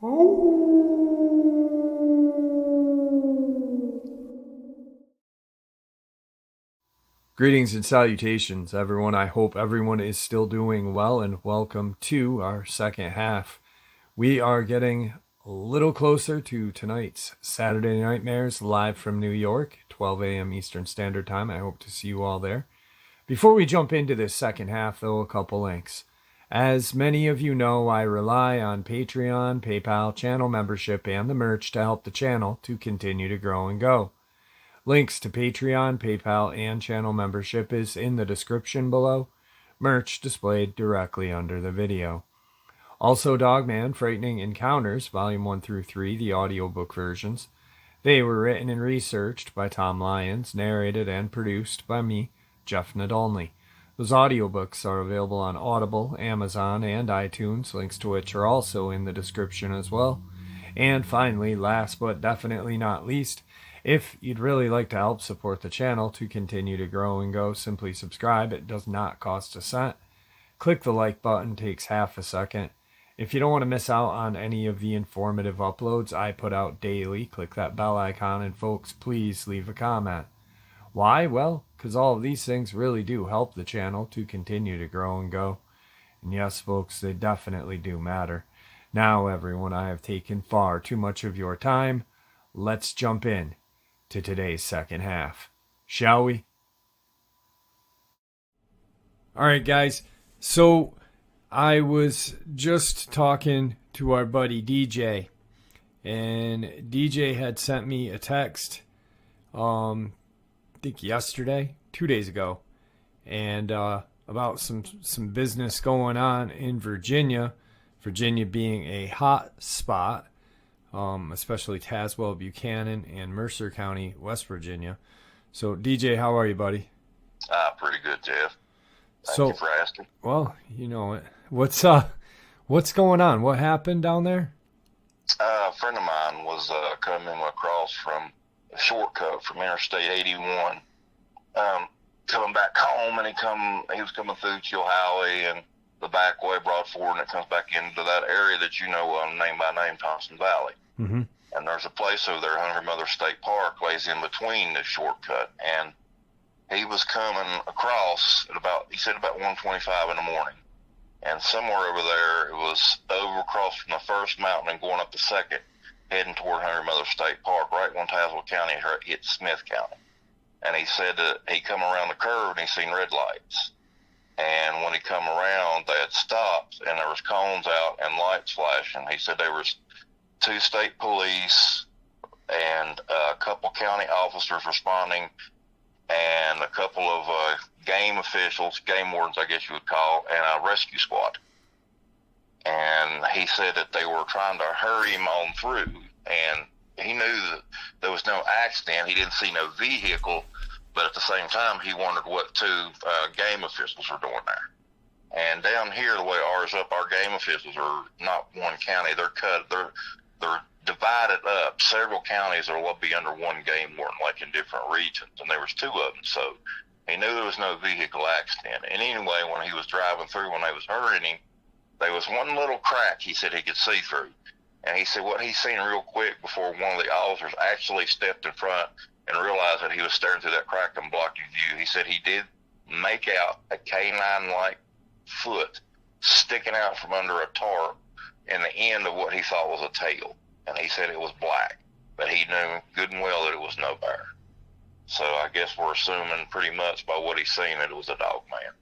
Greetings and salutations, everyone. I hope everyone is still doing well, and welcome to our second half. We are getting a little closer to tonight's Saturday Nightmares live from New York, 12 a.m. Eastern Standard Time. I hope to see you all there. Before we jump into this second half, though, a couple links. As many of you know, I rely on Patreon, PayPal, channel membership, and the merch to help the channel to continue to grow and go. Links to Patreon, PayPal, and channel membership is in the description below. Merch displayed directly under the video. Also, Dogman, Frightening Encounters, Volume 1 through 3, the audiobook versions. They were written and researched by Tom Lyons, narrated and produced by me, Jeff Nadolny. Those audiobooks are available on Audible, Amazon, and iTunes, links to which are also in the description as well. And finally, last but definitely not least, if you'd really like to help support the channel to continue to grow and go, simply subscribe. It does not cost a cent. Click the like button, takes half a second. If you don't want to miss out on any of the informative uploads I put out daily, click that bell icon, and folks, please leave a comment. Why? Well, because all of these things really do help the channel to continue to grow and go. And yes, folks, they definitely do matter. Now, everyone, I have taken far too much of your time. Let's jump in to today's second half, shall we? All right, guys. So I was just talking to our buddy DJ, and DJ had sent me a text, I think yesterday, 2 days ago, and about some business going on in Virginia. Virginia being a hot spot, especially Tazewell, Buchanan, and Mercer County, West Virginia. So, DJ, how are you, buddy? Pretty good, Jeff. Thank So, you for asking. well, you know it. What's going on? What happened down there? A friend of mine was coming across from a shortcut from Interstate 81, coming back home, and he was coming through Chilhowie and the back way, Broad Ford, and it comes back into that area that you know, name by name, Thompson Valley. Mm-hmm. And there's a place over there, Hungry Mother State Park, lays in between the shortcut. And he was coming across at he said about 1:25 in the morning. And somewhere over there, it was over across from the first mountain and going up the second, heading toward Hungry Mother State Park, right when Tazewell County hit Smith County. And he said that he come around the curve and he seen red lights. And when he come around, they had stopped, and there was cones out and lights flashing. He said there was 2 state police and a couple county officers responding, and a couple of game officials, game wardens, I guess you would call, and a rescue squad. And he said that they were trying to hurry him on through, and he knew that there was no accident. He didn't see no vehicle, but at the same time, he wondered what 2 game officials were doing there. And down here, the way ours up, our game officials are not one county. They're divided up. Several counties will be under one game warden, like in different regions, and there was 2 of them. So he knew there was no vehicle accident. And anyway, when he was driving through, when they was hurrying him, there was one little crack he said he could see through. And he said what he seen real quick before one of the officers actually stepped in front and realized that he was staring through that crack and blocked his view. He said he did make out a canine-like foot sticking out from under a tarp in the end of what he thought was a tail. And he said it was black, but he knew good and well that it was no bear. So I guess we're assuming pretty much by what he's seen that it was a Dogman.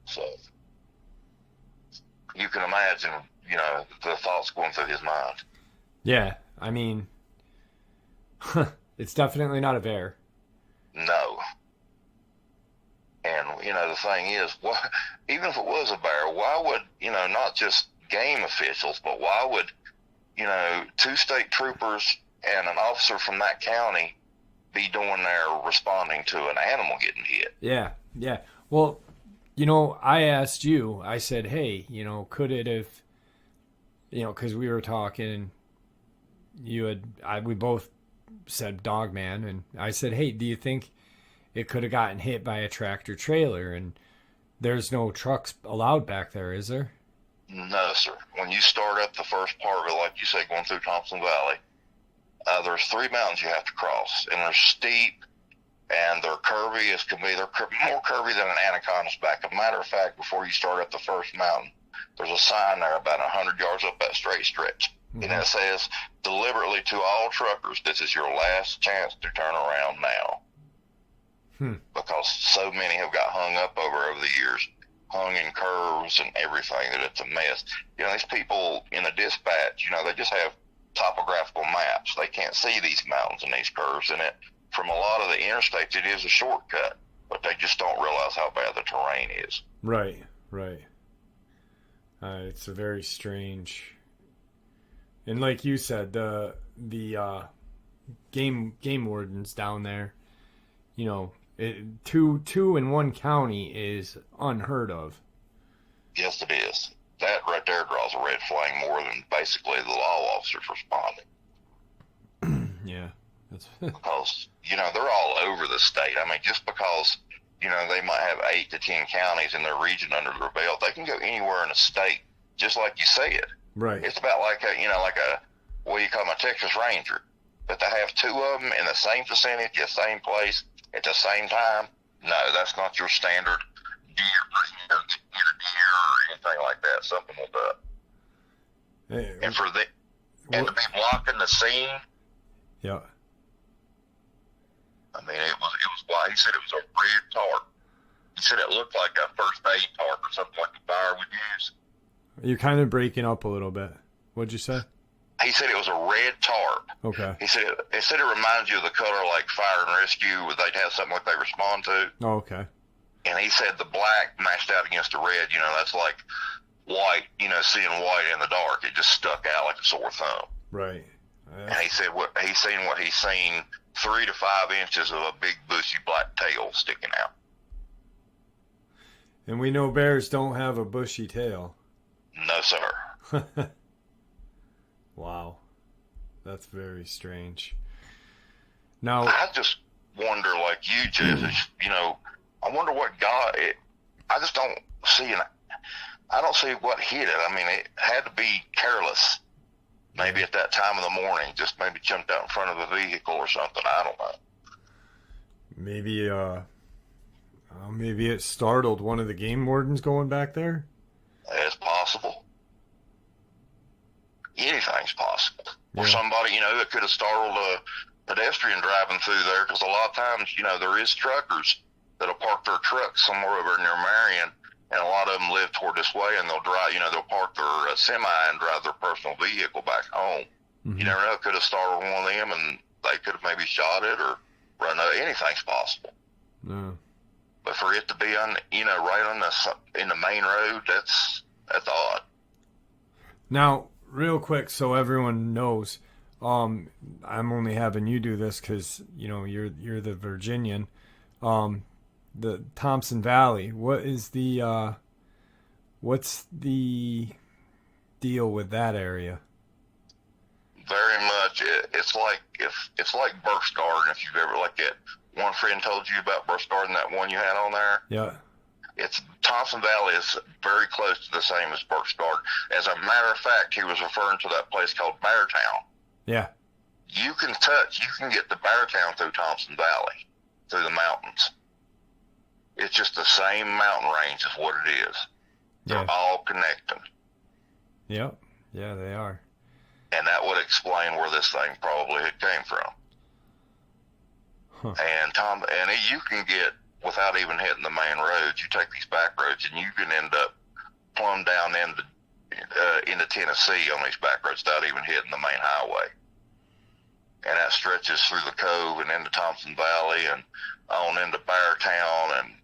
So you can imagine, the thoughts going through his mind. Yeah, I mean, it's definitely not a bear. No. And, the thing is, even if it was a bear, why would, not just game officials, but why would, 2 state troopers and an officer from that county be doing there responding to an animal getting hit? Yeah. Well, I asked you, I said, hey, could it have, because we were talking, we both said Dogman, and I said, hey, do you think it could have gotten hit by a tractor trailer? And There's no trucks allowed back there, is there? No, sir. When you start up the first part of it, like you say, going through Thompson Valley, there's 3 mountains you have to cross, and they're steep, and they're curvy as can be. They're more curvy than an anaconda's back. As a matter of fact, before you start up the first mountain, there's a sign there about 100 yards up that straight stretch. Mm-hmm. And it says, deliberately to all truckers, this is your last chance to turn around now. Because so many have got hung up over the years, hung in curves and everything, that it's a mess. You know, these people in the dispatch, you know, they just have topographical maps. They can't see these mountains and these curves, and it, from a lot of the interstates, it is a shortcut, but they just don't realize how bad the terrain is. Right. It's a very strange, and like you said, the game wardens down there, you know, two in one county is unheard of. Yes, it is. That right there draws a red flag more than basically the law officers responding. Yeah. Because, you know, they're all over the state. I mean, just because, you know, they might have 8 to 10 counties in their region under their belt, they can go anywhere in a state, just like you said. Right. It's about like what do you call them, a Texas Ranger. But to have 2 of them in the same vicinity, the same place, at the same time, no, that's not your standard deer, get a deer or anything like that. Something will do it. Hey, and to be blocking the scene. Yeah. I mean, it was why he said it was a red tarp. He said it looked like a first aid tarp or something like a fire would use. You're kind of breaking up a little bit. What'd you say? He said it was a red tarp. Okay. He said it reminds you of the color like fire and rescue, where they'd have something like they respond to. Oh, okay. And he said the black matched out against the red. You know, that's like white. You know, seeing white in the dark, it just stuck out like a sore thumb. Right. And he said what he's seen 3 to 5 inches of a big bushy black tail sticking out. And we know bears don't have a bushy tail. No, sir. Wow. That's very strange. Now, I just wonder, like you, Jeff, you know, I wonder what I just don't see, I don't see what hit it. I mean, it had to be careless. Maybe at that time of the morning, just maybe jumped out in front of a vehicle or something. I don't know. Maybe it startled one of the game wardens going back there. It's possible. Anything's possible. Yeah. Or somebody, you know, that could have startled a pedestrian driving through there, because a lot of times, you know, there is truckers that'll park their trucks somewhere over near Marion, and a lot of them live toward this way, and they'll drive, you know, they'll park their semi and drive their personal vehicle back home. Mm-hmm. You never know, it could have startled one of them, and they could have maybe shot it or run over. Anything's possible. No. But for it to be on, you know, right on in the main road, that's odd. Now, real quick, so everyone knows, I'm only having you do this because, you know, you're the Virginian. The Thompson Valley. What's the deal with that area? Very much. It's like Burke's Garden. If you've ever, like that one friend told you about Burke's Garden, that one you had on there. Yeah. Thompson Valley is very close to the same as Burke's Garden. As a matter of fact, he was referring to that place called Beartown. Yeah. You can get to Beartown through Thompson Valley, through the mountains. It's just the same mountain range is what it is. They're all connecting. Yep. Yeah, they are. And that would explain where this thing probably came from. Huh. And you can get, without even hitting the main roads, you take these back roads and you can end up plumb down into Tennessee on these back roads without even hitting the main highway. And that stretches through the Cove and into Thompson Valley and on into Beartown and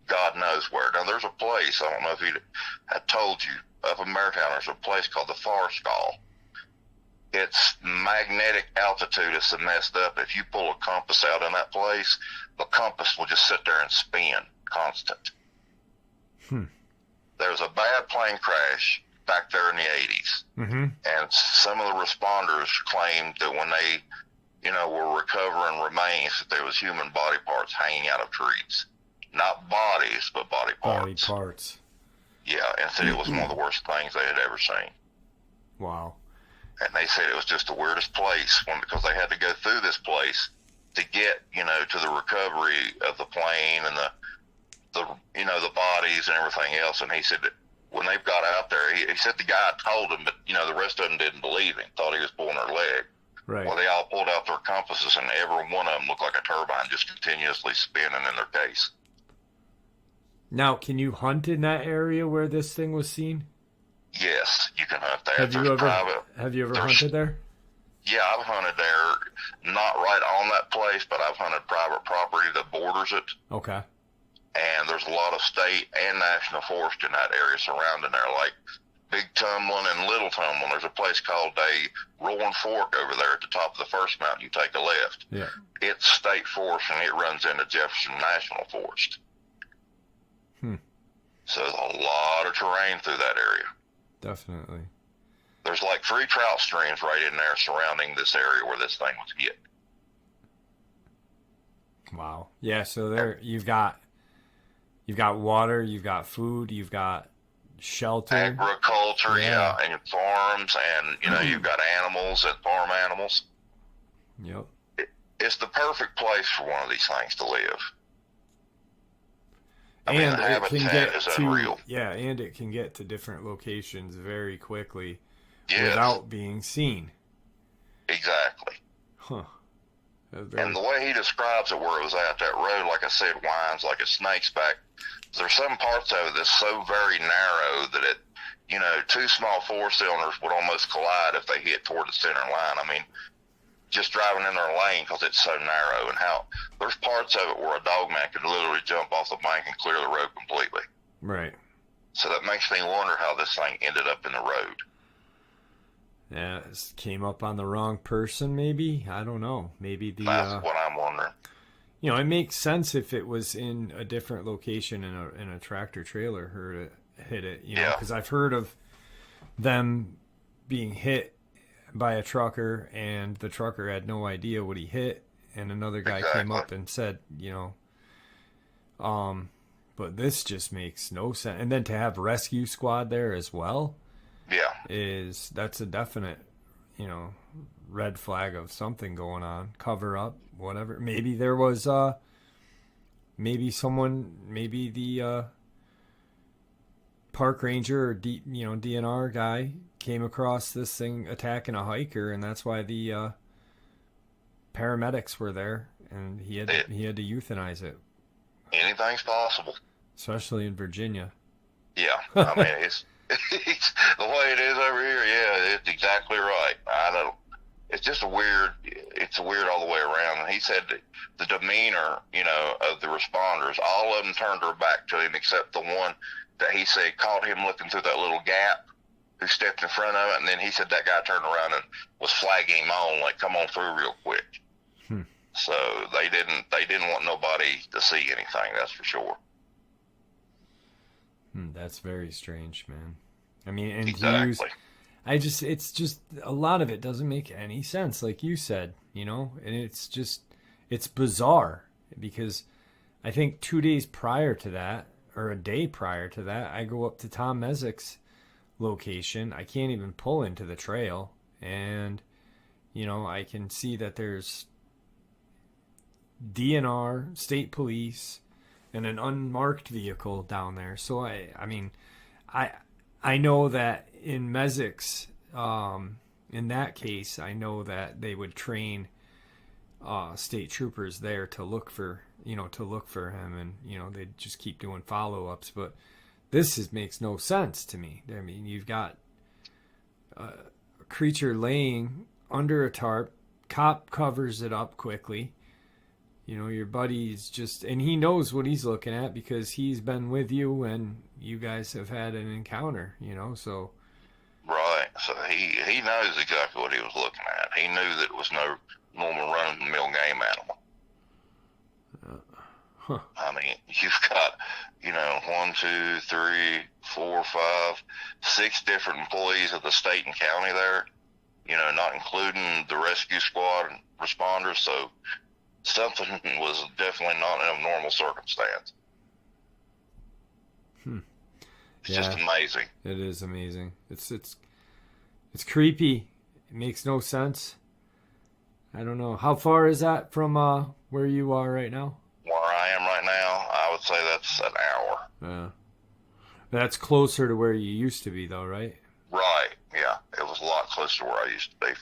God knows where. Now, there's a place, I don't know if I told you, up in Beartown, there's a place called the Far Skull. Its magnetic altitude is so messed up. If you pull a compass out in that place, the compass will just sit there and spin constant. There was a bad plane crash back there in the 80s. Mm-hmm. And some of the responders claimed that when they, you know, were recovering remains, that there was human body parts hanging out of trees. not bodies, but body parts. Body parts. Yeah, and said it was one of the worst things they had ever seen. Wow. And they said it was just the weirdest place because they had to go through this place to get, to the recovery of the plane and the bodies and everything else. And he said that when they got out there, he said the guy told him, but, the rest of them didn't believe him, thought he was pulling their leg. Right. Well, they all pulled out their compasses, and every one of them looked like a turbine just continuously spinning in their case. Now, can you hunt in that area where this thing was seen? Yes, you can hunt there. Have you ever hunted there? Yeah, I've hunted there, not right on that place, but I've hunted private property that borders it. Okay. And there's a lot of state and national forest in that area surrounding there, like Big Tumbling and Little Tumbling. There's a place called a Rolling Fork over there at the top of the first mountain. You take a left. Yeah. It's state forest, and it runs into Jefferson National Forest. So there's a lot of terrain through that area. Definitely. There's like 3 trout streams right in there surrounding this area where this thing was hit. Wow. Yeah, so there you've got water, you've got food, you've got shelter. Agriculture, yeah, and farms, and you've got animals and farm animals. Yep. It's the perfect place for one of these things to live. And the it can habitat is unreal. And it can get to different locations very quickly Yes. without being seen. Exactly. Huh. And the way he describes it, where it was at, that road, like I said, winds like a snake's back. There's some parts of it that's so very narrow that it, 2 small 4-cylinders would almost collide if they hit toward the center line. I mean, just driving in their lane because it's so narrow, and how there's parts of it where a dogman could literally jump off the bank and clear the road completely. Right. So that makes me wonder how this thing ended up in the road. Yeah, it came up on the wrong person, maybe. I don't know. Maybe That's what I'm wondering. It makes sense if it was in a different location and a tractor trailer hit it. Because I've heard of them being hit by a trucker, and the trucker had no idea what he hit, and another guy came up and said, but this just makes no sense. And then to have rescue squad there as well, that's a definite, red flag of something going on. Cover up, whatever. Maybe there was, maybe the park ranger or DNR guy came across this thing attacking a hiker, and that's why the paramedics were there, and he had to euthanize it. Anything's possible, especially in Virginia. Yeah, I mean it's the way it is over here. Yeah, it's exactly right. I don't. It's just it's weird all the way around. And he said that the demeanor, of the responders, all of them turned their back to him except the one that he said caught him looking through that little gap, who stepped in front of it, and then he said that guy turned around and was flagging him on, like, come on through real quick. So they didn't want nobody to see anything, that's for sure. That's very strange, man. I mean, and exactly. It's just a lot of it doesn't make any sense, like you said, and it's bizarre, because I think 2 days prior to that, or a day prior to that, I go up to Tom Mezek's location. I can't even pull into the trail, and I can see that there's DNR, state police, and an unmarked vehicle down there. So I know that in Mezek's, in that case, I know that they would train state troopers there to look for him, and they'd just keep doing follow-ups. But this makes no sense to me. I mean, you've got a creature laying under a tarp, cop covers it up quickly. Your buddy's and he knows what he's looking at because he's been with you and you guys have had an encounter, so. Right. So he knows exactly what he was looking at. He knew that it was no normal run-of-the-mill game animal. I mean, you've got, 1, 2, 3, 4, 5, 6 different employees of the state and county there, not including the rescue squad and responders. So something was definitely not in a normal circumstance. It's just amazing. It is amazing. It's creepy. It makes no sense. I don't know. How far is that from where you are right now? Where I am right now, I would say that's an hour. Yeah. That's closer to where you used to be, though, right? Right. Yeah. It was a lot closer to where I used to be.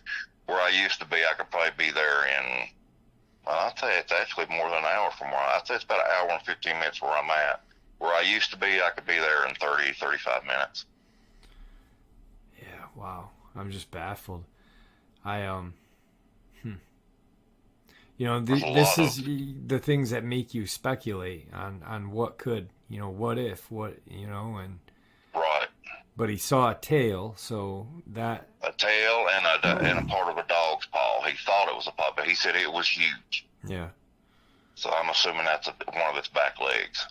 Where I used to be, I could probably be there in, well, I'd say it's actually more than an hour from where I'd say it's about an hour and 15 minutes where I'm at. Where I used to be, I could be there in 30, 35 minutes. Yeah, wow. I'm just baffled. This is the things that make you speculate on what could, what if, and Right. but he saw a tail, so that A tail and a part of a dog's paw. He thought it was a paw, but he said it was huge. yeah. So I'm assuming that's one of its back legs.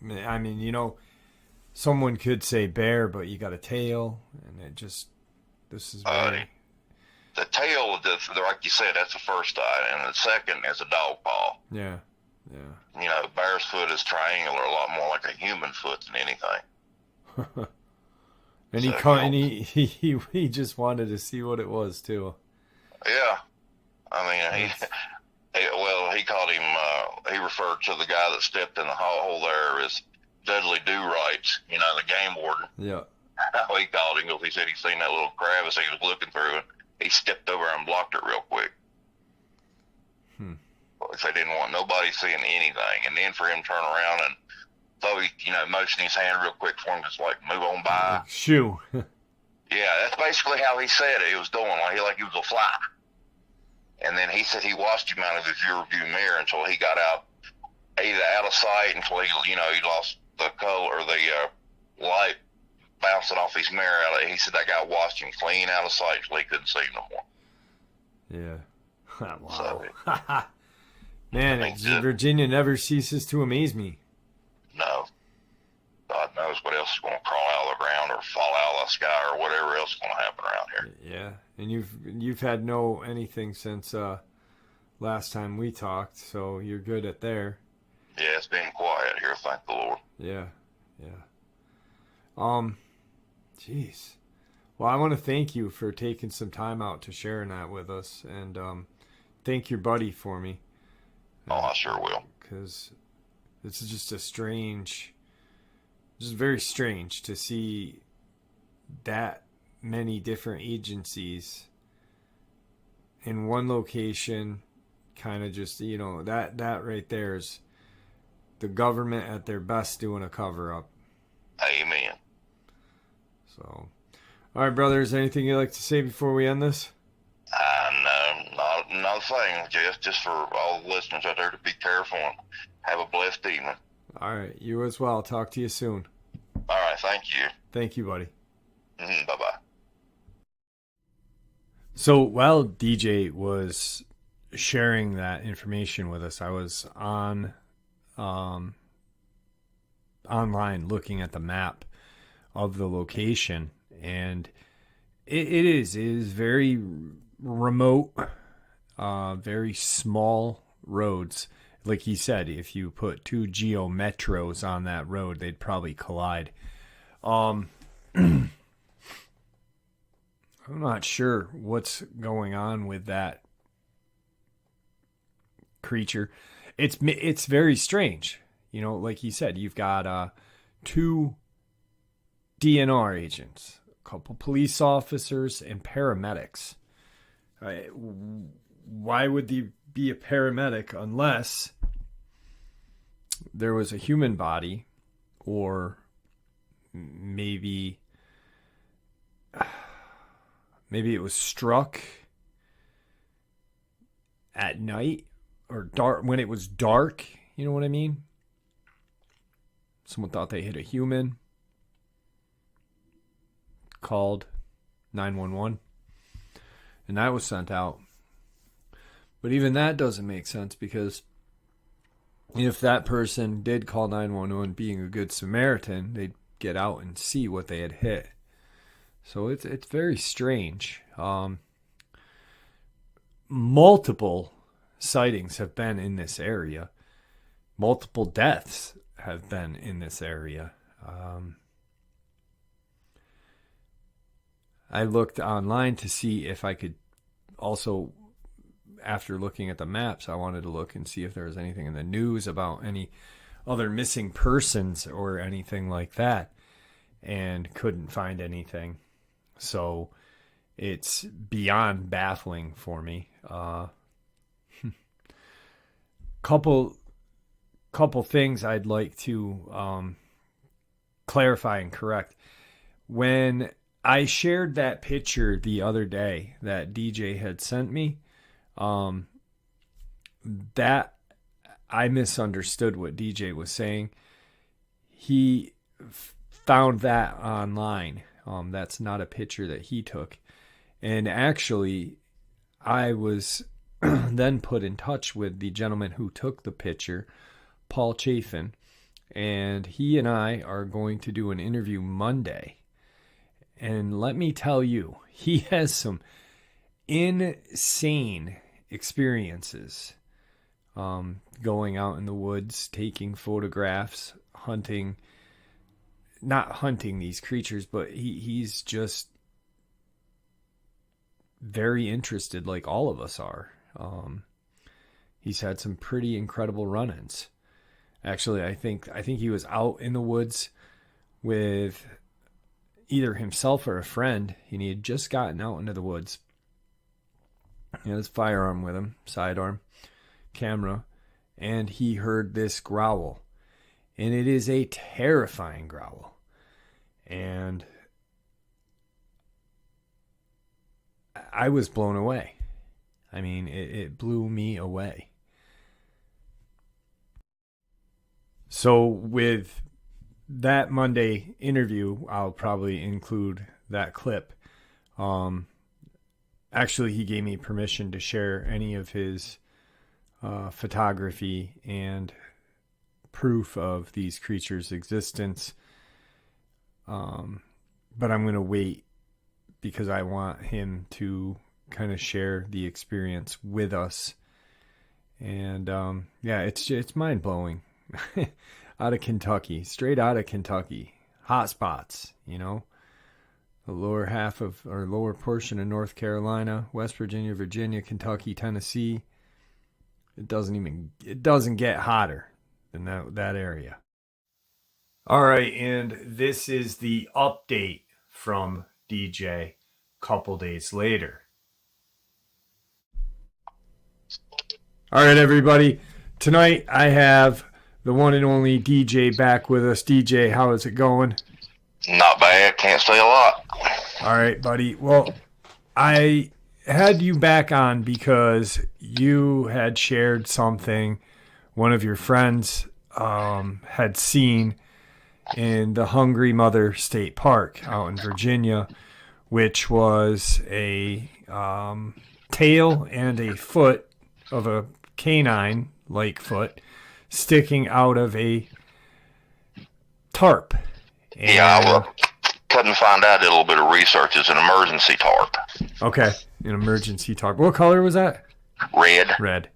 I mean, someone could say bear, but you got a tail, and this is very. The tail, like you said, that's the first eye, and the second is a dog paw. Yeah. Bear's foot is triangular, a lot more like a human foot than anything. And he just wanted to see what it was too. Yeah, I mean, he called him. He referred to the guy that stepped in the hole there as Dudley Do-Rights, the game warden. Yeah. How he called him, because he said he seen that little crevice he was looking through, and he stepped over and blocked it real quick. Because they didn't want nobody seeing anything. And then for him to turn around and throw, motion his hand real quick for him, just like move on by. Shoo. Yeah, that's basically how he said it. He was doing like he was a fly. And then he said he watched him out of his rear view mirror until he got out of sight, until he lost the color or the light bouncing off his mirror. He said that guy watched him clean out of sight until he couldn't see him no more. Yeah. Wow. So, man, Virginia never ceases to amaze me. No. God knows what else is going to crawl out of the ground or fall out of the sky or whatever else is going to happen around here. Yeah, and you've had anything since last time we talked, so you're good at there. Yeah, it's been quiet here, thank the Lord. Yeah. Jeez. Well, I want to thank you for taking some time out to sharing that with us, and thank your buddy for me. Oh, I sure will. Because this is just very strange to see that many different agencies in one location, kind of just, that right there is the government at their best doing a cover-up. Amen. So, all right, brother, is there anything you'd like to say before we end this? No, not a thing. Just for all the listeners out there to be careful and have a blessed evening. All right, you as well. Talk to you soon. All right, thank you. Thank you, buddy. Bye-bye. So while DJ was sharing that information with us, I was online looking at the map of the location, and it is very remote, very small roads. Like he said, if you put two Geo Metros on that road, they'd probably collide. I'm not sure what's going on with that creature. It's very strange. Like he said, you've got two DNR agents, a couple police officers, and paramedics. Why would they be a paramedic unless there was a human body, or maybe it was struck at night or dark, when it was dark, you know what I mean? Someone thought they hit a human, called 911, and that was sent out. But even that doesn't make sense, because if that person did call 911 being a good Samaritan, they'd get out and see what they had hit. So it's very strange. Multiple sightings have been in this area. multiple deaths have been in this area. I looked online to see if I could also, after looking at the maps, I wanted to look and see if there was anything in the news about any other missing persons or anything like that, and couldn't find anything. So it's beyond baffling for me. Couple things I'd like to clarify and correct. When I shared that picture the other day that DJ had sent me, that I misunderstood what DJ was saying. He found that online. That's not a picture that he took. And actually, I was then put in touch with the gentleman who took the picture, Paul Chafin, and he and I are going to do an interview Monday. And let me tell you, he has some insane experiences going out in the woods, taking photographs, not hunting these creatures, but he's just very interested, like all of us are. He's had some pretty incredible run-ins. Actually, I think he was out in the woods with either himself or a friend, and he had just gotten out into the woods. He had his firearm with him, sidearm, camera, and he heard this growl. And it is a terrifying growl. And I was blown away. I mean, it blew me away. So with that Monday interview, I'll probably include that clip. Actually, he gave me permission to share any of his photography and proof of these creatures' existence. But I'm going to wait because I want him to kind of share the experience with us. And yeah, it's mind-blowing. Out of Kentucky, straight out of Kentucky. Hot spots, you know. The lower half of, or lower portion of North Carolina, West Virginia, Virginia, Kentucky, Tennessee. It doesn't get hotter than that area. All right, and this is the update from DJ a couple days later. All right, everybody. Tonight I have the one and only DJ back with us. DJ, how is it going? Not bad. Can't say a lot. All right, buddy. Well, I had you back on because you had shared something one of your friends had seen in the Hungry Mother State Park out in Virginia, which was a tail and a foot of a canine-like foot sticking out of a tarp. And yeah, couldn't find out. Did a little bit of research. It's an emergency tarp. Okay, an emergency tarp. What color was that? Red. Red.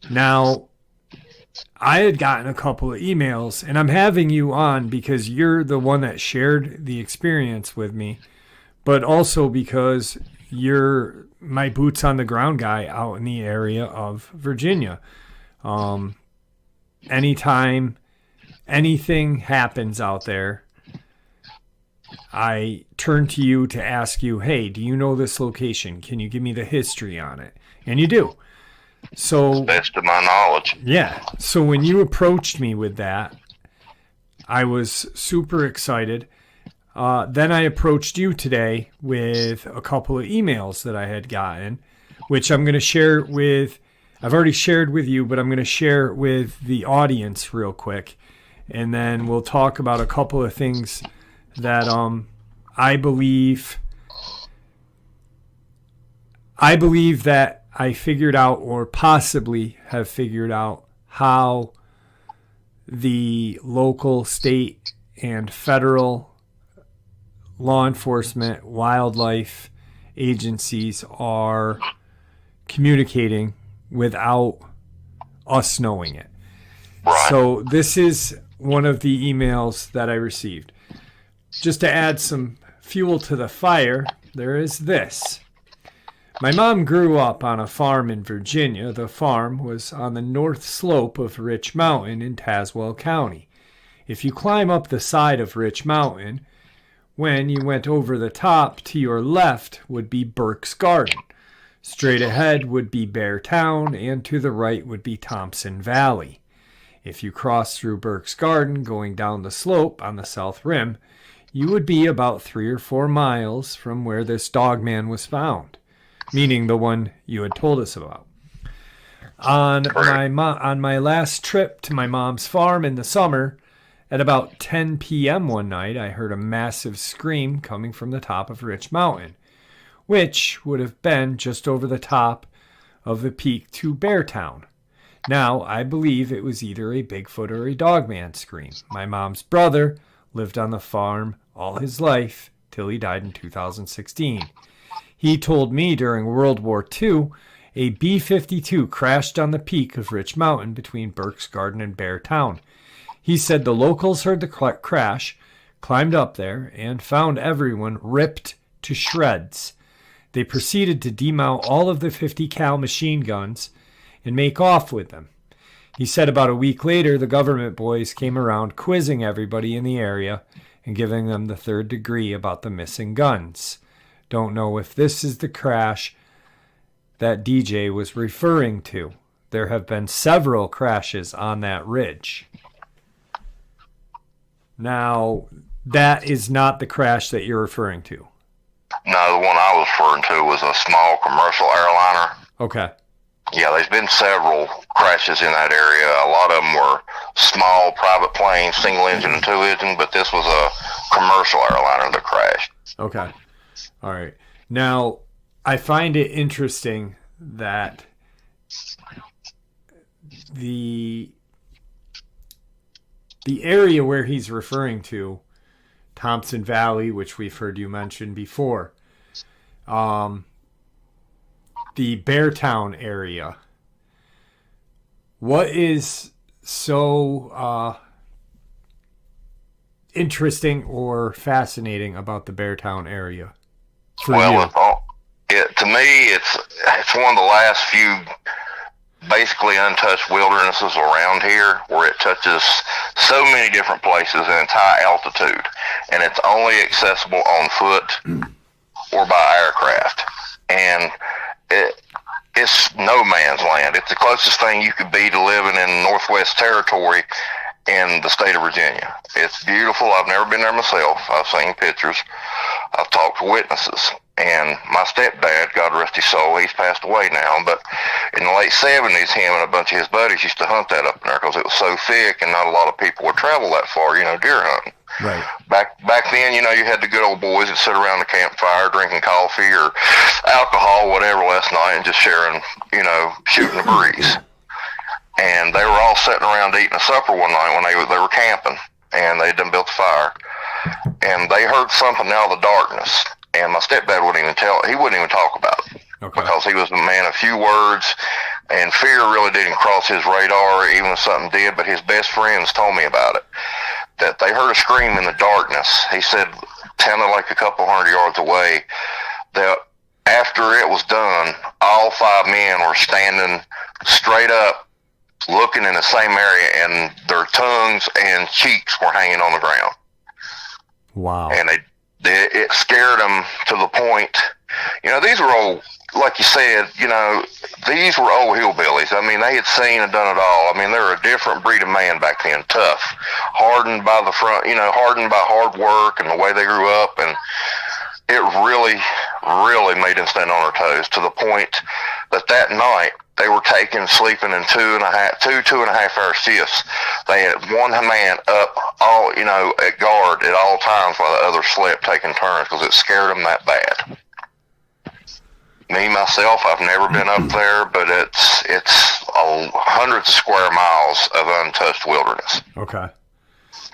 Now, I had gotten a couple of emails, and I'm having you on because you're the one that shared the experience with me, but also because you're my boots on the ground guy out in the area of Virginia. Anytime anything happens out there, I turn to you to ask you, hey, do you know this location? Can you give me the history on it? And you do. So, best of my knowledge. Yeah. So when you approached me with that, I was super excited. Then I approached you today with a couple of emails that I had gotten, which I'm going to share with, I've already shared with you, but I'm going to share with the audience real quick. And then we'll talk about a couple of things that I believe that I figured out, or possibly have figured out, how the local, state, and federal law enforcement, wildlife agencies are communicating without us knowing it. Right. So this is one of the emails that I received. Just to add some fuel to the fire, there is this. My mom grew up on a farm in Virginia. The farm was on the north slope of Rich Mountain in Tazewell County. If you climb up the side of Rich Mountain, when you went over the top, to your left would be Burke's Garden. Straight ahead would be Bear Town, and to the right would be Thompson Valley. If you crossed through Burke's Garden going down the slope on the south rim, you would be about 3 or 4 miles from where this Dogman was found, meaning the one you had told us about. On my last trip to my mom's farm in the summer, at about 10 p.m. one night, I heard a massive scream coming from the top of Rich Mountain, which would have been just over the top of the peak to Beartown. Now, I believe it was either a Bigfoot or a Dogman scream. My mom's brother lived on the farm all his life till he died in 2016. He told me during World War II, a B-52 crashed on the peak of Rich Mountain between Burke's Garden and Beartown. He said the locals heard the crash, climbed up there, and found everyone ripped to shreds. They proceeded to demount all of the 50 cal machine guns and make off with them. He said about a week later, the government boys came around quizzing everybody in the area and giving them the third degree about the missing guns. Don't know if this is the crash that DJ was referring to. There have been several crashes on that ridge. Now, that is not the crash that you're referring to. No, the one I was referring to was a small commercial airliner. Okay. Yeah, there's been several crashes in that area. A lot of them were small private planes, single engine and two engine, but this was a commercial airliner that crashed. Okay. All right. Now, I find it interesting that the area where he's referring to, Thompson Valley, which we've heard you mention before, the Beartown area. What is so interesting or fascinating about the Beartown area for you? To me, it's one of the last few basically untouched wildernesses around here, where it touches so many different places and it's high altitude, and it's only accessible on foot or by aircraft. And it's no man's land. It's the closest thing you could be to living in Northwest Territory in the state of Virginia. It's beautiful. I've never been there myself. I've seen pictures. I've talked to witnesses. And my stepdad, God rest his soul, he's passed away now, but in the late 70s, him and a bunch of his buddies used to hunt that up there because it was so thick and not a lot of people would travel that far, deer hunting. Right. Back then, you had the good old boys that sit around the campfire drinking coffee or alcohol, whatever, last night and just sharing, shooting the breeze. And they were all sitting around eating a supper one night when they were camping, and they done built a fire. And they heard something out of the darkness. And my stepdad wouldn't even talk about it. Okay. Because he was a man of few words, and fear really didn't cross his radar, even if something did. But his best friends told me about it, that they heard a scream in the darkness. He said, sounded like a couple hundred yards away, that after it was done, all 5 men were standing straight up, looking in the same area, and their tongues and cheeks were hanging on the ground. Wow. And it scared them to the point, these were old, like you said, these were old hillbillies. I mean, they had seen and done it all. I mean, they were a different breed of man back then, tough, hardened by the front, hardened by hard work and the way they grew up. And it really, really made them stand on their toes to the point that night they were sleeping in 2.5 hour shifts. They had one man up all, at guard at all times while the other slept, taking turns, because it scared them that bad. Me, myself, I've never been up there, but it's hundreds of square miles of untouched wilderness. Okay.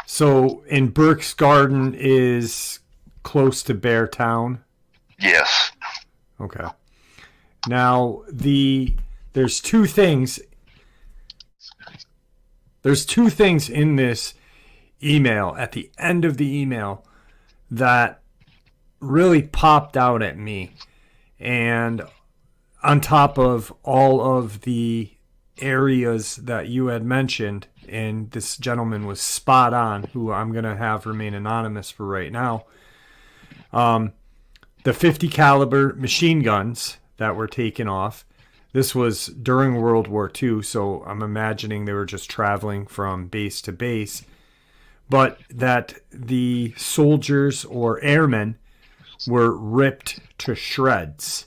So, in Burke's Garden is close to Beartown? Yes. Okay. Now, there's 2 things There's two things in this email, at the end of the email, that really popped out at me. And on top of all of the areas that you had mentioned, and this gentleman was spot on, who I'm going to have remain anonymous for right now. The 50 caliber machine guns that were taken off. This was during World War II, so I'm imagining they were just traveling from base to base. But that the soldiers or airmen were ripped to shreds.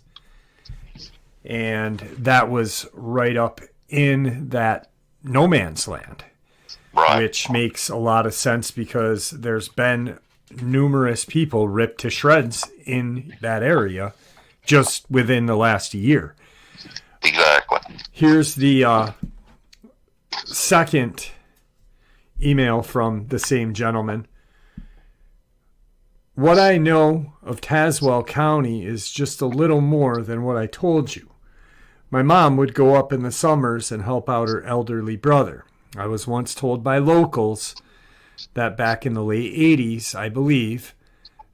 And that was right up in that no man's land. Right. Which makes a lot of sense because there's been numerous people ripped to shreds in that area just within the last year. Exactly. Here's the second email from the same gentleman. What I know of Tazewell County is just a little more than what I told you. My mom would go up in the summers and help out her elderly brother. I was once told by locals that back in the late 80s, I believe,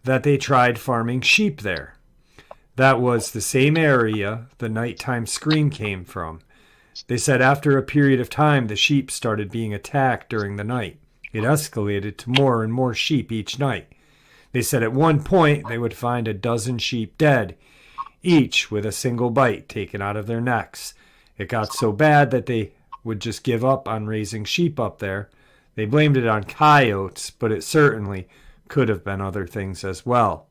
that they tried farming sheep there. That was the same area the nighttime scream came from. They said after a period of time, the sheep started being attacked during the night. It escalated to more and more sheep each night. They said at one point they would find a dozen sheep dead, each with a single bite taken out of their necks. It got so bad that they would just give up on raising sheep up there. They blamed it on coyotes, but it certainly could have been other things as well.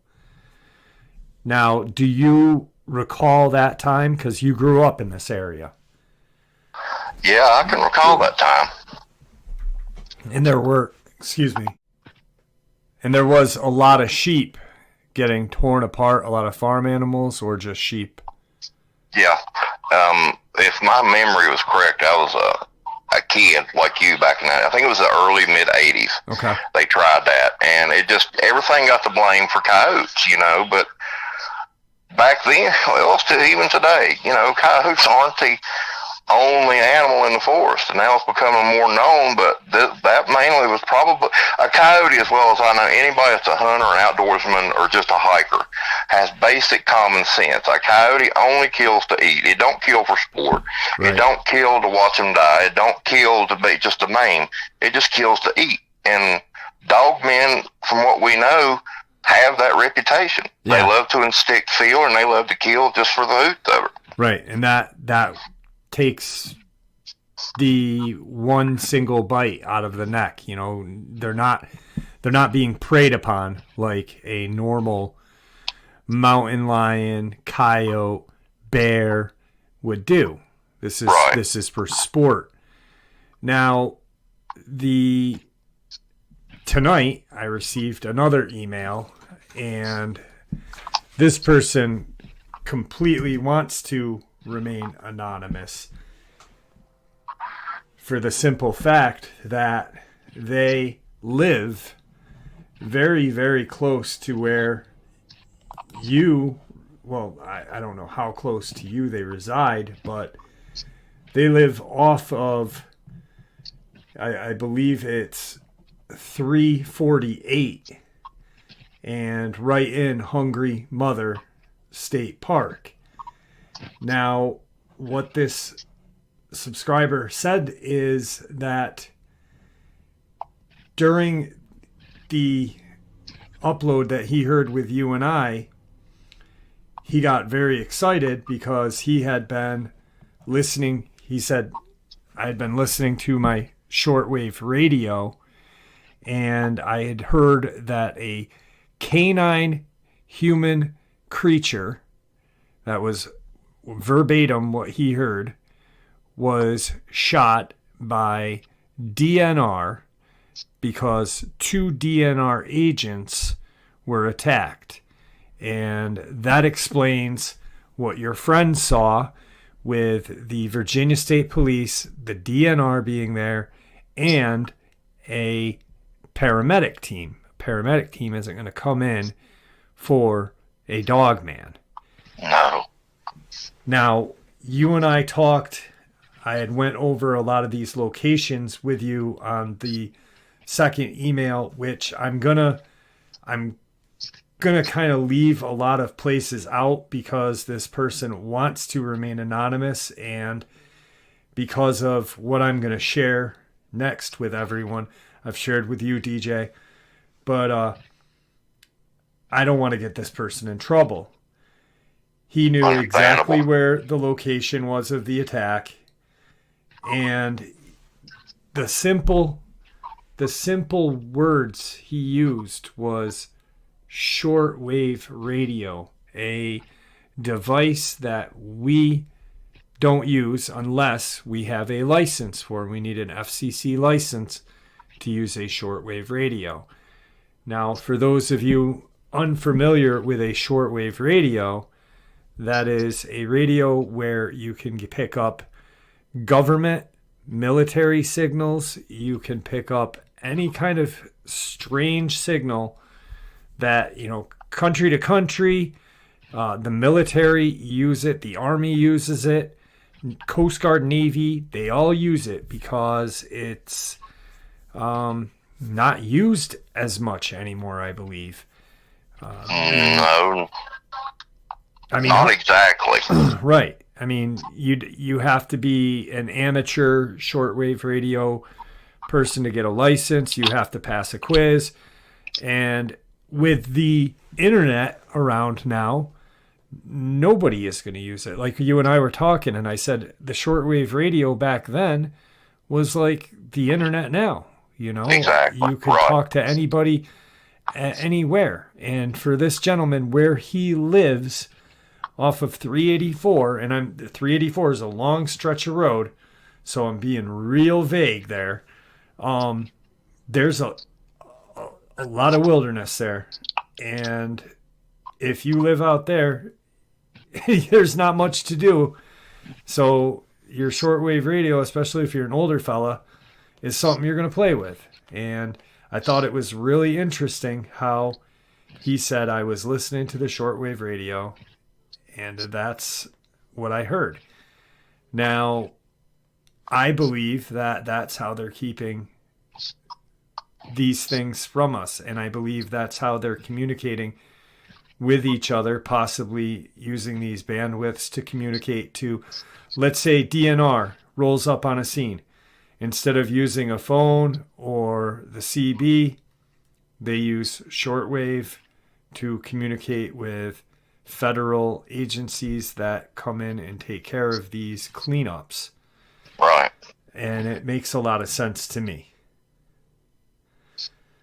Now, do you recall that time? Because you grew up in this area. Yeah, I can recall that time. And there was a lot of sheep getting torn apart, a lot of farm animals or just sheep. Yeah. If my memory was correct, I was a kid like you back in I think it was the early mid 80s. Okay. They tried that, and it just, everything got the blame for coyotes, but back then, well, still even today, coyotes aren't the only animal in the forest, and now it's becoming more known, but that mainly was probably a coyote. As well as I know, anybody that's a hunter, an outdoorsman, or just a hiker has basic common sense. A coyote only kills to eat. It don't kill for sport. Right. It don't kill to watch them die. It don't kill to be just to maim. It just kills to eat. And dogmen, from what we know, have that reputation. Yeah. They love to instict fear, and they love to kill just for the hoot of it. Right, and that takes the one single bite out of the neck. They're not being preyed upon like a normal mountain lion, coyote, bear would do. This is for sport. Now, tonight I received another email, and this person completely wants to remain anonymous for the simple fact that they live very, very close to where I don't know how close to you they reside, but they live off of, I believe it's 348 and right in Hungry Mother State Park. Now, what this subscriber said is that during the upload that he heard with you and I, he got very excited because he had been listening. He said, I had been listening to my shortwave radio, and I had heard that a canine human creature, that was verbatim what he heard, was shot by DNR because 2 DNR agents were attacked. And that explains what your friend saw with the Virginia State Police, the DNR being there, and a paramedic team. A paramedic team isn't going to come in for a dogman. No. Now, you and I talked, I had went over a lot of these locations with you on the second email, which I'm gonna kind of leave a lot of places out because this person wants to remain anonymous, and because of what I'm going to share next with everyone. I've shared with you, DJ, but I don't want to get this person in trouble. He knew exactly where the location was of the attack, and the simple words he used was shortwave radio, a device that we don't use unless we have a license for it. We need an FCC license to use a shortwave radio. Now, for those of you unfamiliar with a shortwave radio, that is a radio where you can pick up government, military signals. You can pick up any kind of strange signal that, country to country, the military use it, the Army uses it, Coast Guard, Navy, they all use it because it's not used as much anymore, I believe. No, not exactly. Right. I mean, you have to be an amateur shortwave radio person to get a license. You have to pass a quiz. And with the internet around now, nobody is going to use it. Like you and I were talking, and I said the shortwave radio back then was like the internet now. Exactly. You could talk to anybody anywhere. And for this gentleman, where he lives off of 384, and 384 is a long stretch of road, so I'm being real vague there. There's a lot of wilderness there, and if you live out there, there's not much to do. So your shortwave radio, especially if you're an older fella, is something you're going to play with. And I thought it was really interesting how he said, I was listening to the shortwave radio, and that's what I heard. Now, I believe that that's how they're keeping these things from us, and I believe that's how they're communicating with each other, possibly using these bandwidths to communicate to, let's say DNR rolls up on a scene. Instead of using a phone or the CB, they use shortwave to communicate with federal agencies that come in and take care of these cleanups. Right. And it makes a lot of sense to me.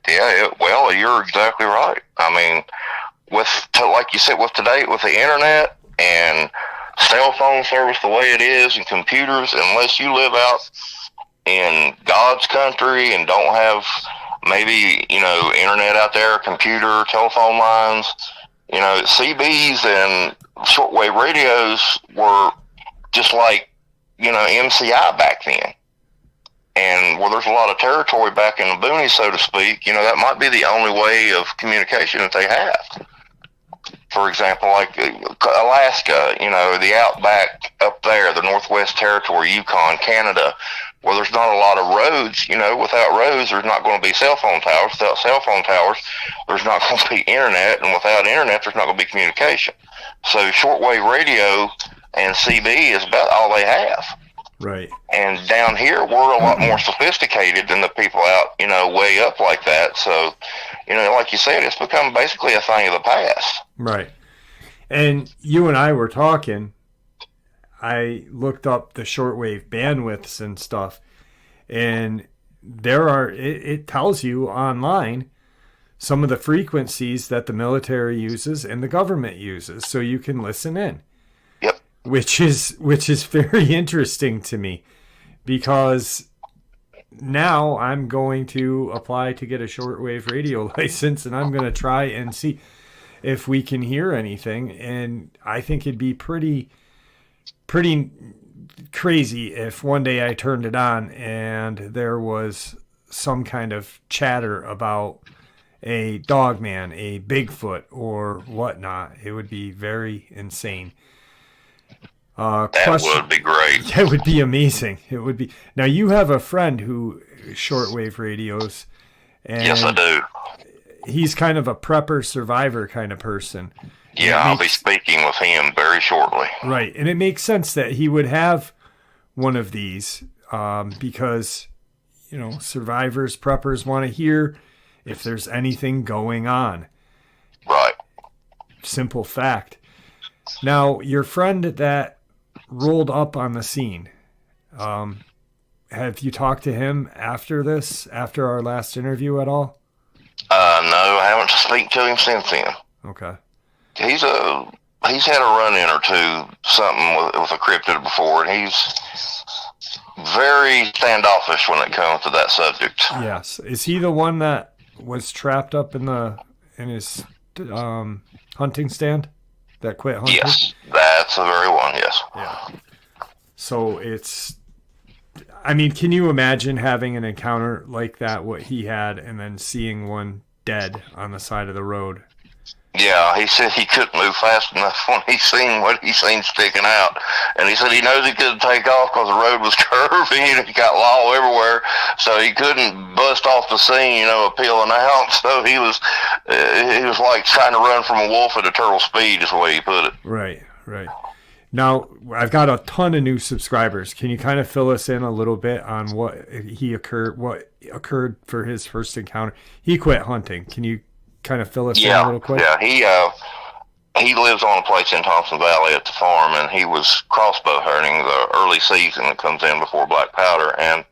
Yeah, well, you're exactly right. I mean, like you said, with today, with the internet and cell phone service the way it is and computers, unless you live out in God's country and don't have maybe, internet out there, computer, telephone lines, CBs and shortwave radios were just like, MCI back then. And where there's a lot of territory back in the boonies, so to speak, that might be the only way of communication that they have. For example, like Alaska, the outback up there, the Northwest Territory, Yukon, Canada, where there's not a lot of roads, without roads, there's not going to be cell phone towers. Without cell phone towers, there's not going to be internet. And without internet, there's not going to be communication. So shortwave radio and CB is about all they have. Right. And down here, we're a lot more sophisticated than the people out, way up like that. So, like you said, it's become basically a thing of the past. Right. And you and I were talking. I looked up the shortwave bandwidths and stuff, and it tells you online some of the frequencies that the military uses and the government uses, so you can listen in. Yep. Which is very interesting to me, because now I'm going to apply to get a shortwave radio license, and I'm going to try and see if we can hear anything. And I think it'd be pretty crazy if one day I turned it on and there was some kind of chatter about a Dogman, a Bigfoot, or whatnot. It would be very insane. That would be great. That would be amazing. It would be. Now, you have a friend who shortwave radios. And yes, I do. He's kind of a prepper survivor kind of person. Yeah, I'll be speaking with him very shortly. Right. And it makes sense that he would have one of these because, survivors, preppers want to hear if there's anything going on. Right. Simple fact. Now, your friend that rolled up on the scene, have you talked to him after our last interview at all? No, I haven't spoken to him since then. Okay. He's had a run-in or two, something with a cryptid before, and he's very standoffish when it comes to that subject. Yes. Is he the one that was trapped up in his hunting stand? That quit hunting? Yes, that's the very one, yes. Yeah. So can you imagine having an encounter like that, what he had, and then seeing one dead on the side of the road? Yeah, he said he couldn't move fast enough when he seen what he seen sticking out. And he said he knows he couldn't take off because the road was curving and he got law everywhere. So he couldn't bust off the scene, peeling out. So he was like trying to run from a wolf at a turtle speed is the way he put it. Right. Now, I've got a ton of new subscribers. Can you kind of fill us in a little bit on what occurred for his first encounter? He quit hunting. Can you kind of fill us in a little quick? Yeah, he lives on a place in Thompson Valley at the farm, and he was crossbow hunting the early season that comes in before black powder, and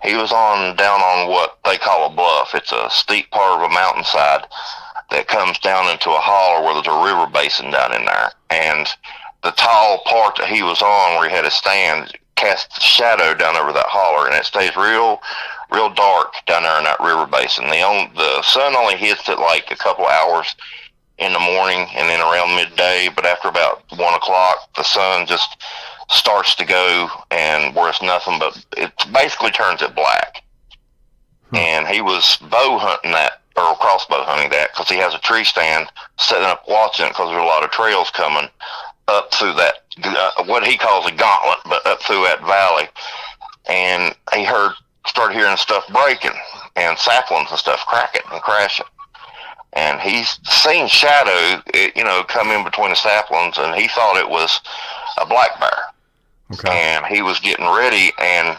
he was down on what they call a bluff. It's a steep part of a mountainside that comes down into a holler where there's a river basin down in there, and the tall part that he was on where he had his stand cast shadow down over that holler, and it stays real dark down there in that river basin. The sun only hits it like a couple hours in the morning and then around midday, but after about 1 o'clock, the sun just starts to go, and where it's nothing but it basically turns it black. And he was bow hunting that, or crossbow hunting that, because he has a tree stand setting up watching it because there's a lot of trails coming up through that, what he calls a gauntlet, but up through that valley. And he started hearing stuff breaking and saplings and stuff cracking and crashing. And he's seen shadow, come in between the saplings, and he thought it was a black bear. Okay. And he was getting ready, and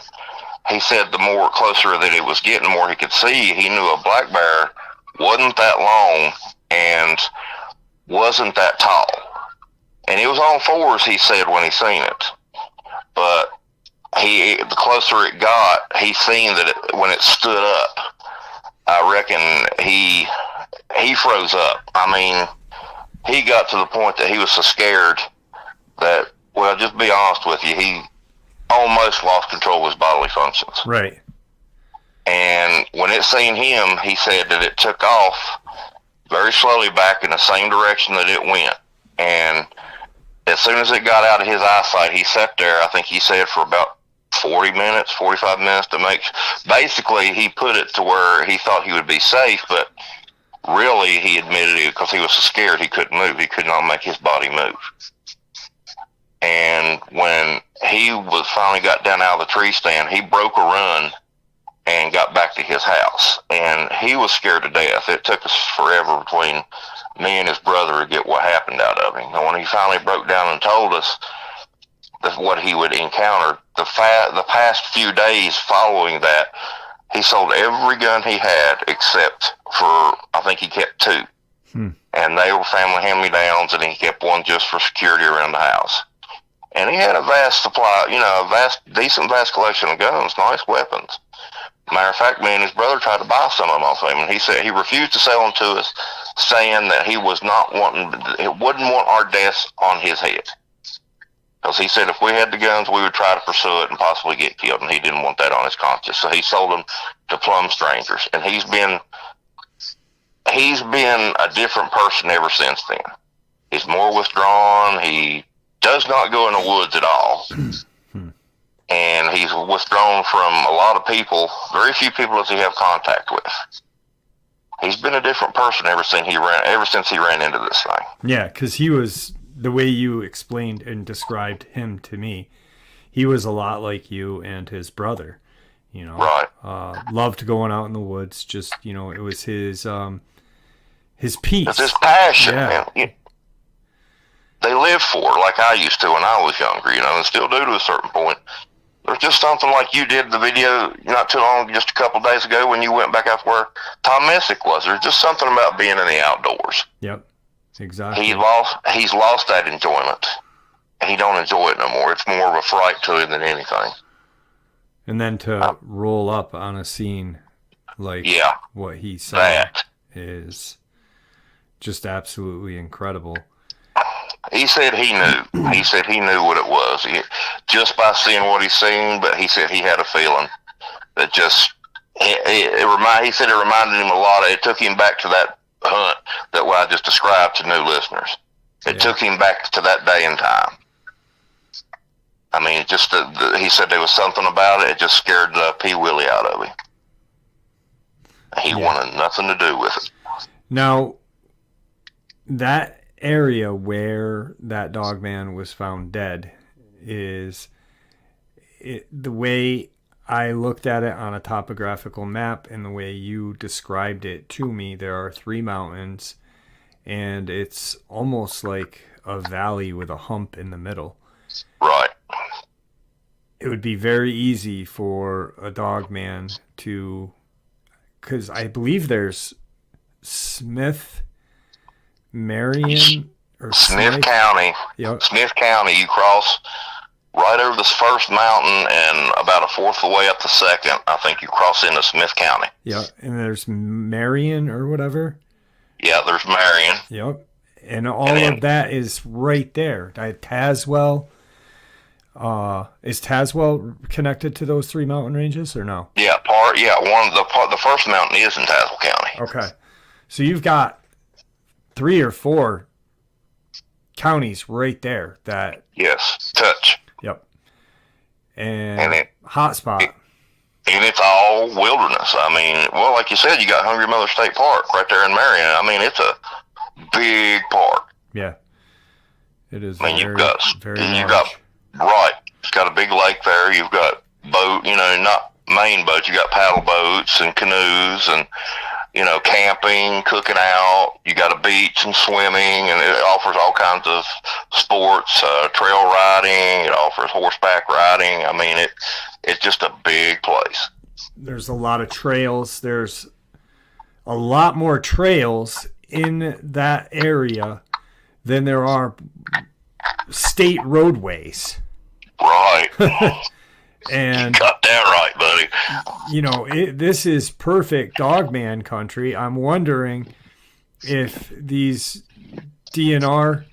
he said the more closer that it was getting, the more he could see. He knew a black bear wasn't that long and wasn't that tall. And it was on fours, he said, when he seen it. But the closer it got, he seen that when it stood up, I reckon he froze up. I mean, he got to the point that he was so scared that, well, just be honest with you, he almost lost control of his bodily functions. Right. And when it seen him, he said that it took off very slowly back in the same direction that it went. And as soon as it got out of his eyesight, he sat there, I think he said, for about 45 minutes to basically he put it to where he thought he would be safe, but really he admitted it because he was so scared he couldn't move. He could not make his body move. And when he finally got down out of the tree stand, he broke a run and got back to his house. And he was scared to death. It took us forever between me and his brother to get what happened out of him. And when he finally broke down and told us what he would encounter, the past few days following that, he sold every gun he had except for, I think he kept 2. And they were family hand-me-downs, and he kept one just for security around the house. And he had a vast supply, a decent collection of guns, nice weapons. Matter of fact, me and his brother tried to buy some of them off him, and he said he refused to sell them to us, saying that he wouldn't want our deaths on his head. Because he said if we had the guns, we would try to pursue it and possibly get killed, and he didn't want that on his conscience. So he sold them to plumb strangers, and he's been a different person ever since then. He's more withdrawn. He does not go in the woods at all. And he's withdrawn from a lot of people. Very few people does he have contact with. He's been a different person ever since he ran into this thing. Yeah, because he was the way you explained and described him to me, he was a lot like you and his brother. You know, Right. Loved going out in the woods. Just, you know, it was his peace. It's his passion. Yeah. And they live for it like I used to when I was younger, you know, and still do to a certain point. There's just something like you did the video not too long, just a couple of days ago when you went back out where Tom Messick was. There's just something about being in the outdoors. Yep, exactly. He's lost that enjoyment. He don't enjoy it no more. It's more of a fright to him than anything. And then to roll up on a scene like what he saw is just absolutely incredible. He said he knew. He said he knew what it was. Just by seeing what he's seen, but he said he had a feeling that just, he said it reminded him a lot. It took him back to that hunt that what I just described to new listeners. It took him back to that day and time. I mean, just he said there was something about it. It just scared the pee willy out of him. He wanted nothing to do with it. Now, that area where that Dogman was found dead is the way I looked at it on a topographical map and the way you described it to me. There are 3 mountains, and it's almost like a valley with a hump in the middle. Right. It would be very easy for a Dogman to, because I believe there's Smith, Marion, or Smith County. Yep. Smith County. You cross right over this first mountain, and about a fourth of the way up the second, I think you cross into Smith County. Yeah, and there's Marion or whatever. Yeah, there's Marion. Yep, and all of that is right there. Tazewell. Is Tazewell connected to those 3 mountain ranges or no? Yeah, the first mountain is in Tazewell County. Okay, so you've got 3 or 4 counties right there that touch. Yep, and hotspot. And it's all wilderness. I mean, well, like you said, you got Hungry Mother State Park right there in Marion. I mean, it's a big park. Yeah, it is. I mean, you've got it's got a big lake there. You've got boat, you know, not main boats. You got paddle boats and canoes and, you know, camping, cooking out. You got a beach and swimming, and it offers all kinds of sports, trail riding. It offers horseback riding. I mean, it's just a big place. There's a lot of trails. There's a lot more trails in that area than there are state roadways. Right. And you got that right, buddy. You know, this is perfect Dogman country. I'm wondering if these DNR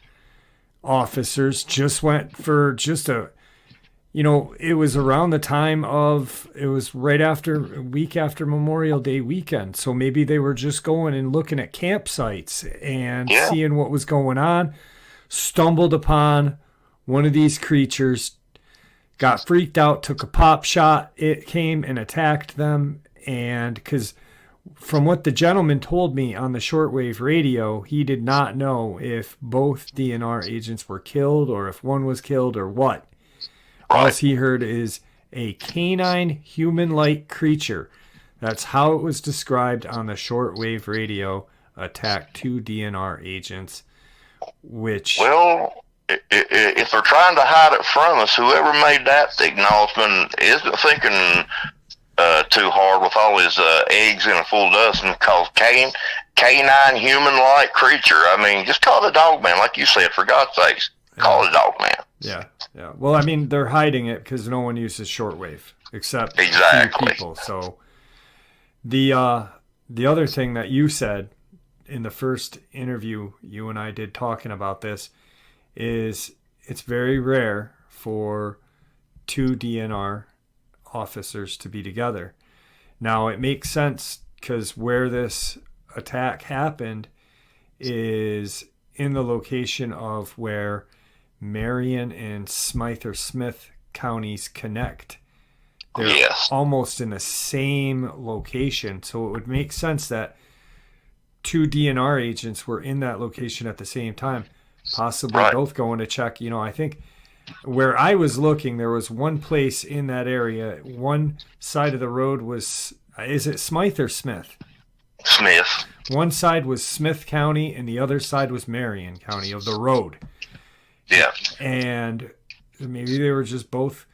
officers just went for just a, you know, it was around the time of, it was right after, a week after Memorial Day weekend. So maybe they were just going and looking at campsites and seeing what was going on, stumbled upon one of these creatures, got freaked out, took a pop shot. It came and attacked them. And because from what the gentleman told me on the shortwave radio, he did not know if both DNR agents were killed or if one was killed or what. All he heard is a canine human-like creature. That's how it was described on the shortwave radio. Attacked 2 DNR agents, which... Well... If they're trying to hide it from us, whoever made that acknowledgement isn't thinking too hard with all his eggs in a full dozen. Called canine human-like creature. I mean, just call it a Dogman, like you said. For God's sakes, call it a Dogman. Yeah. Well, I mean, they're hiding it because no one uses shortwave except a few people. So the other thing that you said in the first interview you and I did talking about this is it's very rare for 2 DNR officers to be together. Now, it makes sense because where this attack happened is in the location of where Marion and Smythe or Smith counties connect. They're almost in the same location, so it would make sense that 2 DNR agents were in that location at the same time. possibly Right. both going to check. I think where I was looking, there was one place in that area. One side of the road was, is it Smythe or Smith? Smith. One side was Smith County and the other side was Marion County of the road. Yeah. And maybe they were just both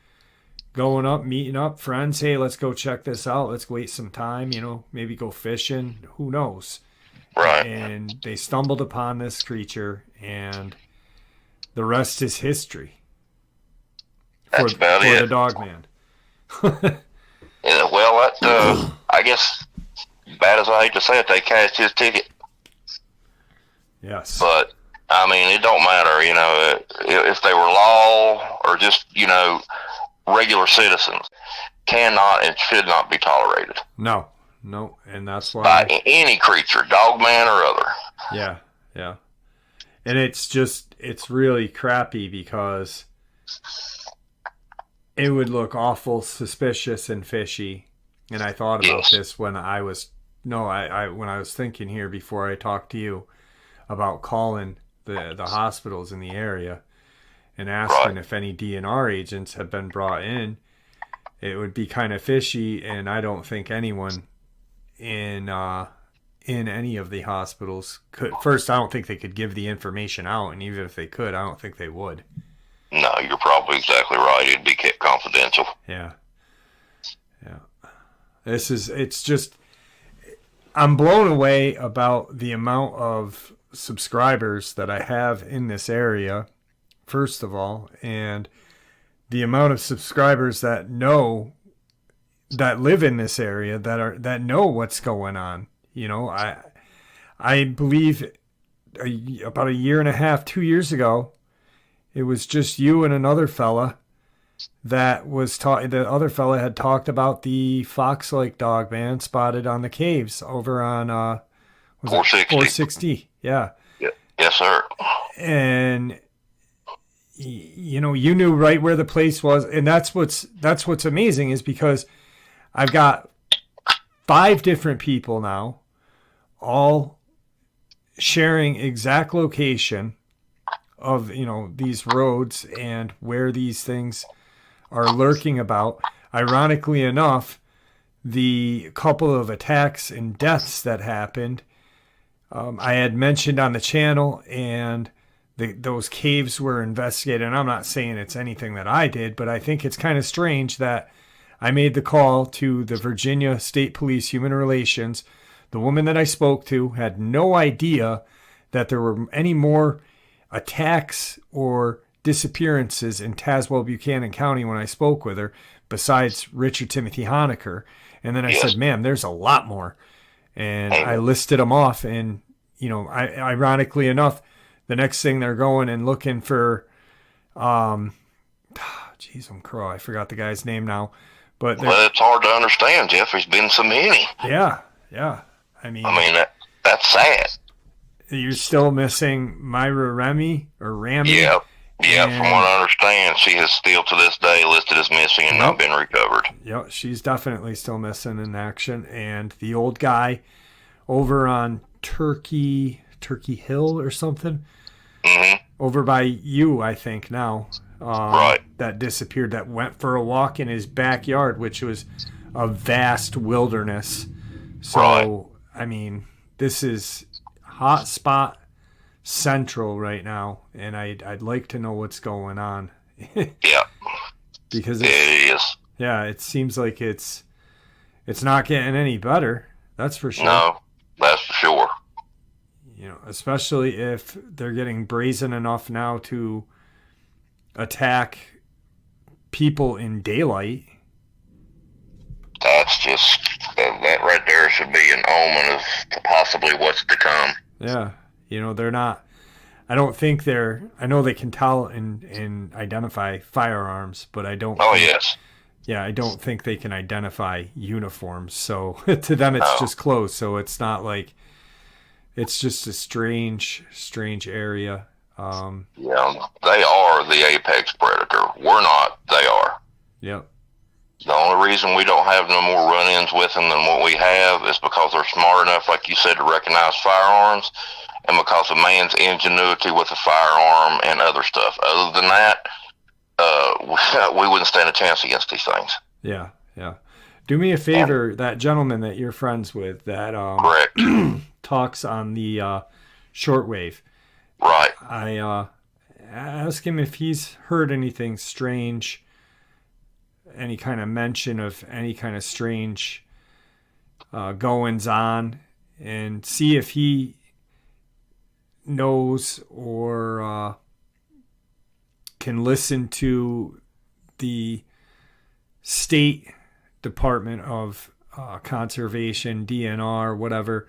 going up, meeting up, friends. Hey, let's go check this out. Let's wait some time, maybe go fishing. Who knows? Right. And they stumbled upon this creature, and the rest is history. That's about for it. the Dogman. Yeah, well, that, I guess, bad as I hate to say it, they cashed his ticket. Yes. But, I mean, it don't matter, if they were law or just, regular citizens, cannot and should not be tolerated. No, and that's why. By any creature, dogman or other. Yeah. And it's really crappy because it would look awful suspicious and fishy. And I thought about this when I was thinking here before I talked to you about calling the hospitals in the area and asking if any DNR agents have been brought in. It would be kind of fishy, and I don't think anyone in any of the hospitals could. First, I don't think they could give the information out, and even if they could, I don't think they would. No, you're probably exactly right. It'd be kept confidential. Yeah. I'm blown away about the amount of subscribers that I have in this area, first of all, and the amount of subscribers that live in this area that know what's going on. I believe about a year and a half, 2 years ago, it was just you and another fella that was the other fella had talked about the fox-like dogman spotted on the caves over on 460. Yeah. Yes, sir. And you knew right where the place was, and that's what's amazing is because I've got 5 different people now, all sharing exact location of these roads and where these things are lurking about. Ironically enough, the couple of attacks and deaths that happened, I had mentioned on the channel, and those caves were investigated. And I'm not saying it's anything that I did, but I think it's kind of strange that I made the call to the Virginia State Police Human Relations. The woman that I spoke to had no idea that there were any more attacks or disappearances in Tazewell Buchanan County when I spoke with her, besides Richard Timothy Honecker. And then I said, ma'am, there's a lot more. And I listed them off. And, ironically enough, the next thing they're going and looking for, I'm crow. I forgot the guy's name now. But it's hard to understand, Jeff. There's been so many. Yeah. I mean that's sad. You're still missing Myra Remy or Ramy. Yeah. From what I understand, she is still to this day listed as missing and not been recovered. Yep, she's definitely still missing in action. And the old guy over on Turkey Hill or something, over by you, I think now, that disappeared, that went for a walk in his backyard, which was a vast wilderness. So, I mean, this is hot spot central right now, and I'd like to know what's going on. Yeah, because it is. Yeah, it seems like it's not getting any better. That's for sure. No, that's for sure. Especially if they're getting brazen enough now to attack people in daylight. That's just that right there should be an omen of possibly what's to come. Yeah. They're not, I don't think I know they can tell and identify firearms, but I don't. Oh, yes. Yeah, I don't think they can identify uniforms. So to them, it's just clothes. So it's not like, it's just a strange area. Yeah, they are the apex predator. We're not, they are. Yep. The only reason we don't have no more run-ins with them than what we have is because they're smart enough, like you said, to recognize firearms, and because of man's ingenuity with a firearm and other stuff. Other than that, we wouldn't stand a chance against these things. Yeah, yeah. Do me a favor, that gentleman that you're friends with that Correct. talks on the shortwave. Right. I ask him if he's heard anything strange, any kind of mention of any kind of strange goings on, and see if he knows or can listen to the state Department of Conservation, DNR, whatever.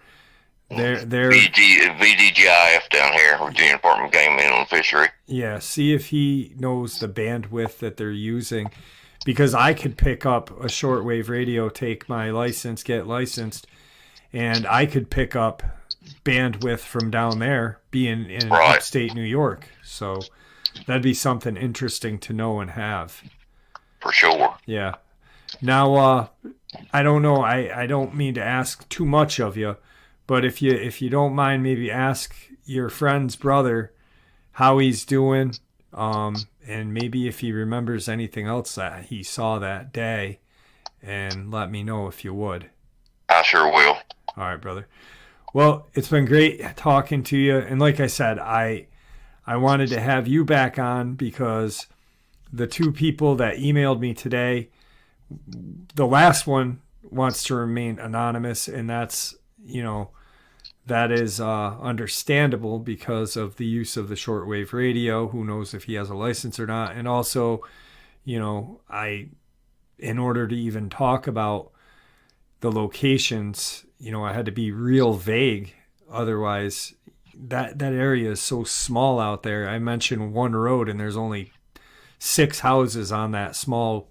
They're VDGIF down here, Virginia Department of Game, Mineral and Fishery. Yeah, see if he knows the bandwidth that they're using, because I could pick up a shortwave radio, take my license, get licensed, and I could pick up bandwidth from down there, being in upstate New York. So that'd be something interesting to know and have. For sure. Yeah. Now, I don't know. I don't mean to ask too much of you, but if you don't mind, maybe ask your friend's brother how he's doing, and maybe if he remembers anything else that he saw that day, and let me know if you would. I sure will. All right, brother. Well, it's been great talking to you, and like I said, I wanted to have you back on because the two people that emailed me today, the last one wants to remain anonymous, and that's, that is understandable because of the use of the shortwave radio. Who knows if he has a license or not? And also, in order to even talk about the locations, I had to be real vague. Otherwise, that area is so small out there. I mentioned one road, and there's only 6 houses on that small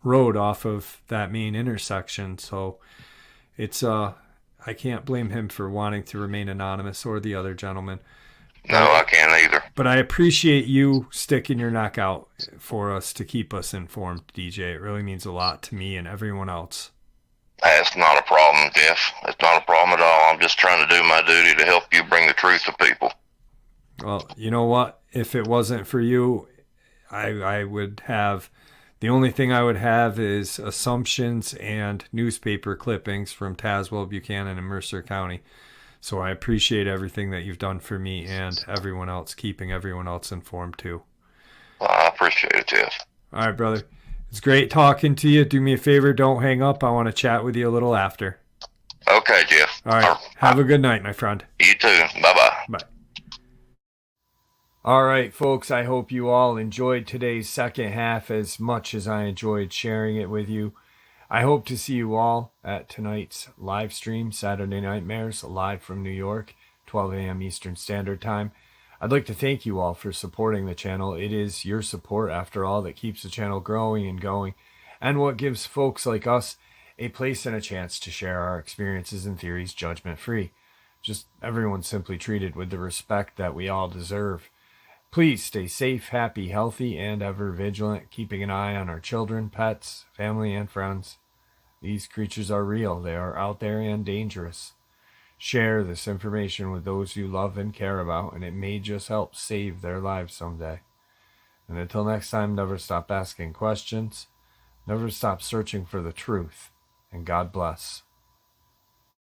road off of that main intersection. So it's I can't blame him for wanting to remain anonymous, or the other gentleman. No, I can't either. But I appreciate you sticking your neck out for us to keep us informed, DJ. It really means a lot to me and everyone else. That's not a problem, Jeff. It's not a problem at all. I'm just trying to do my duty to help you bring the truth to people. Well, you know what? If it wasn't for you, I would have... The only thing I would have is assumptions and newspaper clippings from Tazewell, Buchanan, and Mercer County. So I appreciate everything that you've done for me and everyone else, keeping everyone else informed too. Well, I appreciate it, Jeff. All right, brother. It's great talking to you. Do me a favor, don't hang up. I want to chat with you a little after. Okay, Jeff. All right. Have a good night, my friend. You too. Bye-bye. Bye. All right, folks, I hope you all enjoyed today's second half as much as I enjoyed sharing it with you. I hope to see you all at tonight's live stream, Saturday Nightmares, live from New York, 12 a.m. Eastern Standard Time. I'd like to thank you all for supporting the channel. It is your support, after all, that keeps the channel growing and going, and what gives folks like us a place and a chance to share our experiences and theories judgment-free. Just everyone simply treated with the respect that we all deserve. Please stay safe, happy, healthy, and ever vigilant, keeping an eye on our children, pets, family, and friends. These creatures are real. They are out there and dangerous. Share this information with those you love and care about, and it may just help save their lives someday. And until next time, never stop asking questions, never stop searching for the truth, and God bless.